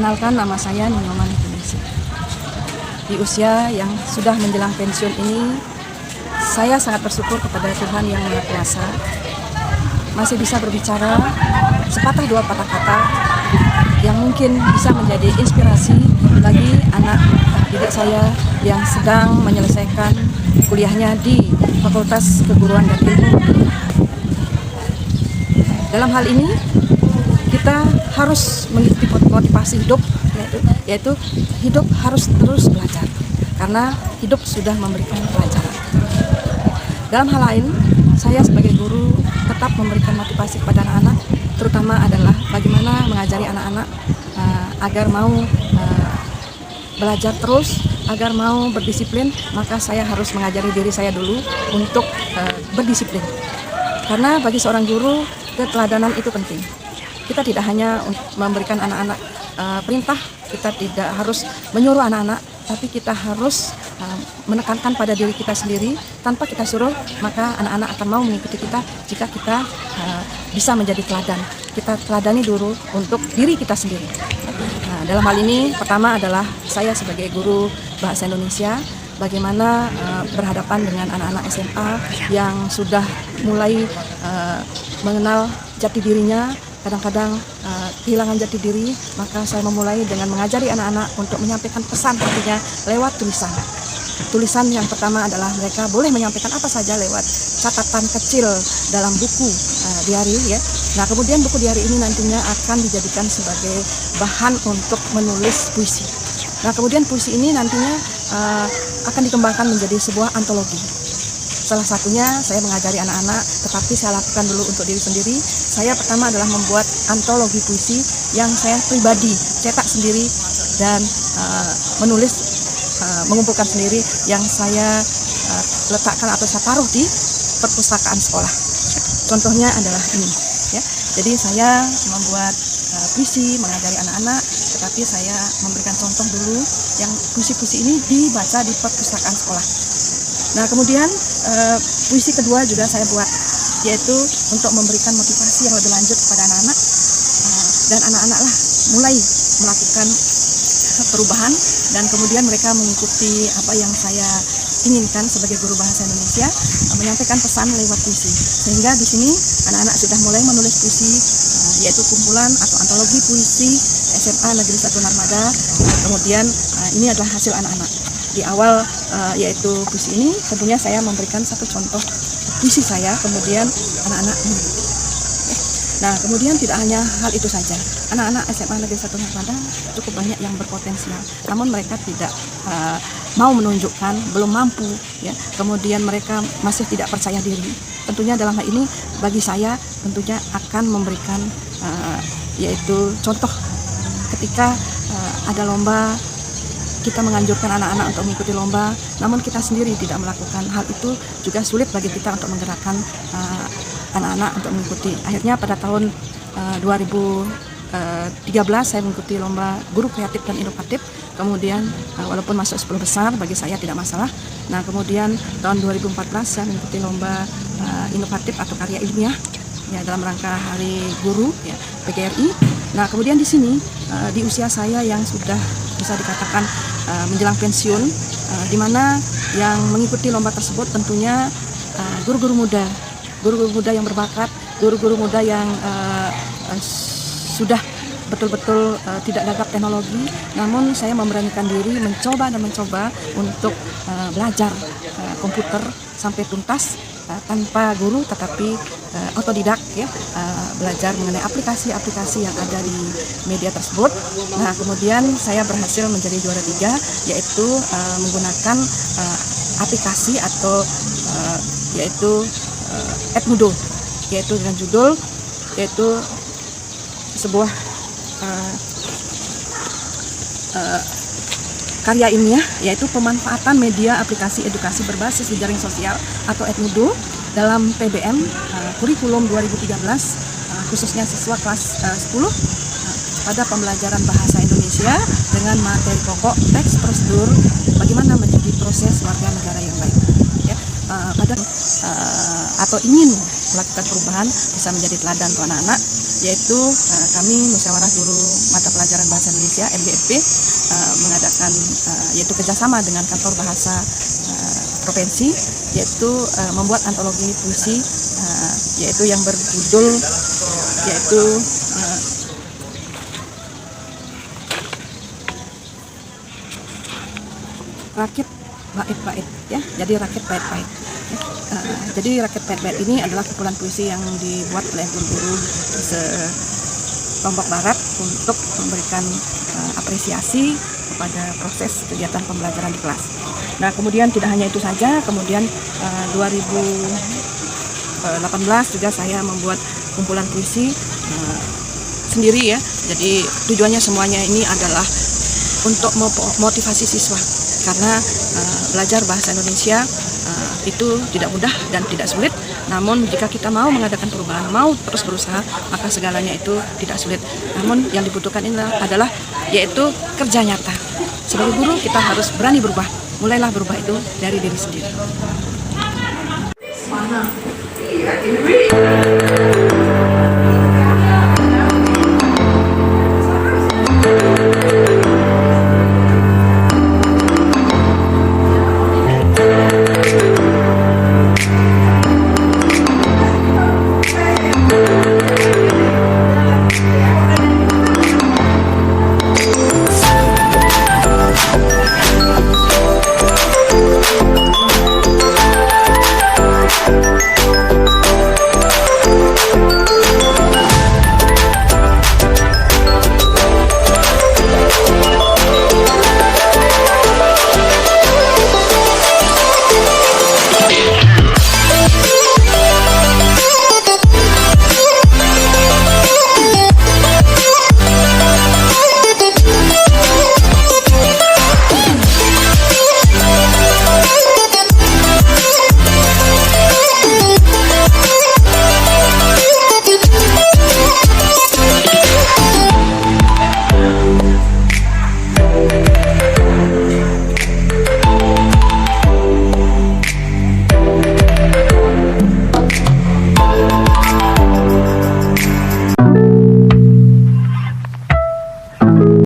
Perkenalkan, nama saya Ninyoman Tunisi. Di usia yang sudah menjelang pensiun ini, saya sangat bersyukur kepada Tuhan Yang Maha Kuasa masih bisa berbicara sepatah dua patah kata yang mungkin bisa menjadi inspirasi bagi anak didik saya yang sedang menyelesaikan kuliahnya di Fakultas Keguruan dan Ilmu. Dalam hal ini kita harus mengikuti motivasi hidup, yaitu hidup harus terus belajar karena hidup sudah memberikan pelajaran. Dalam hal lain, saya sebagai guru tetap memberikan motivasi kepada anak-anak, terutama adalah bagaimana mengajari anak-anak agar mau belajar terus, agar mau berdisiplin. Maka saya harus mengajari diri saya dulu untuk berdisiplin, karena bagi seorang guru keteladanan itu penting. Kita tidak hanya memberikan anak-anak perintah, kita tidak harus menyuruh anak-anak, tapi kita harus menekankan pada diri kita sendiri. Tanpa kita suruh, maka anak-anak akan mau mengikuti kita jika kita bisa menjadi teladan. Kita teladani dulu untuk diri kita sendiri. Nah, dalam hal ini, pertama adalah saya sebagai guru bahasa Indonesia, bagaimana berhadapan dengan anak-anak SMA yang sudah mulai mengenal jati dirinya, kadang-kadang kehilangan jati diri. Maka saya memulai dengan mengajari anak-anak untuk menyampaikan pesan hatinya lewat tulisan. Tulisan yang pertama adalah mereka boleh menyampaikan apa saja lewat catatan kecil dalam buku diari, ya. Nah, kemudian buku diari ini nantinya akan dijadikan sebagai bahan untuk menulis puisi. Nah, kemudian puisi ini nantinya akan dikembangkan menjadi sebuah antologi. Salah satunya saya mengajari anak-anak, tetapi saya lakukan dulu untuk diri sendiri. Saya pertama adalah membuat antologi puisi yang saya pribadi cetak sendiri dan mengumpulkan sendiri, yang saya letakkan atau saya taruh di perpustakaan sekolah. Contohnya adalah ini, ya. Jadi saya membuat puisi mengajari anak-anak, tetapi saya memberikan contoh dulu yang puisi-puisi ini dibaca di perpustakaan sekolah. Nah, kemudian puisi kedua juga saya buat, yaitu untuk memberikan motivasi yang lebih lanjut kepada anak-anak, dan anak-anak lah mulai melakukan perubahan, dan kemudian mereka mengikuti apa yang saya inginkan sebagai guru bahasa Indonesia, menyampaikan pesan lewat puisi. Sehingga di sini anak-anak sudah mulai menulis puisi, yaitu kumpulan atau antologi puisi SMA Negeri 1 Narmada. Kemudian ini adalah hasil anak-anak. Di awal yaitu puisi ini tentunya saya memberikan satu contoh puisi saya, kemudian anak-anak mengikuti. Nah, kemudian tidak hanya hal itu saja, anak-anak SMA Negeri 1 Narmada cukup banyak yang berpotensial, namun mereka tidak mau menunjukkan, belum mampu, ya. Kemudian mereka masih tidak percaya diri. Tentunya dalam hal ini bagi saya tentunya akan memberikan yaitu contoh ketika ada lomba. Kita menganjurkan anak-anak untuk mengikuti lomba, namun kita sendiri tidak melakukan hal itu, juga sulit bagi kita untuk menggerakkan anak-anak untuk mengikuti. Akhirnya pada tahun 2013 saya mengikuti lomba guru kreatif dan inovatif. Kemudian walaupun masuk 10 besar bagi saya tidak masalah. Nah, kemudian tahun 2014 saya mengikuti lomba inovatif atau karya ilmiah, ya, dalam rangka Hari Guru, ya, PGRI. Nah, kemudian di sini di usia saya yang sudah bisa dikatakan menjelang pensiun, di mana yang mengikuti lomba tersebut tentunya guru-guru muda yang berbakat, guru-guru muda yang sudah betul-betul tidak gagap teknologi, namun saya memberanikan diri mencoba untuk belajar komputer sampai tuntas tanpa guru, tetapi otodidak, ya, belajar mengenai aplikasi-aplikasi yang ada di media tersebut. Nah, kemudian saya berhasil menjadi juara 3, yaitu menggunakan aplikasi atau yaitu Edmodo, yaitu dengan judul yaitu sebuah karya ilmiah, yaitu pemanfaatan media aplikasi edukasi berbasis jejaring sosial atau Edmodo dalam PBM kurikulum 2013, khususnya siswa kelas 10 pada pembelajaran bahasa Indonesia dengan materi pokok teks prosedur bagaimana menjadi proses warga negara yang baik, ya. Atau ingin melakukan perubahan bisa menjadi teladan untuk anak-anak, yaitu kami Musyawarah Guru Mata Pelajaran Bahasa Indonesia MGMP mengadakan yaitu kerjasama dengan Kantor Bahasa Provinsi, yaitu membuat antologi puisi yaitu yang berjudul yaitu Rakit Bait-Bait, ya. Jadi Rakit Bait-Bait. Jadi Rakit Bait-Bait ini adalah kumpulan puisi yang dibuat oleh guru-guru Lombok Barat untuk memberikan apresiasi kepada proses kegiatan pembelajaran di kelas. Nah, kemudian tidak hanya itu saja, kemudian 2018 juga saya membuat kumpulan puisi sendiri, ya. Jadi tujuannya semuanya ini adalah untuk motivasi siswa, karena belajar bahasa Indonesia itu tidak mudah dan tidak sulit. Namun jika kita mau mengadakan perubahan, mau terus berusaha, maka segalanya itu tidak sulit. Namun yang dibutuhkan ini adalah yaitu kerja nyata. Sebagai guru kita harus berani berubah. Mulailah berubah itu dari diri sendiri.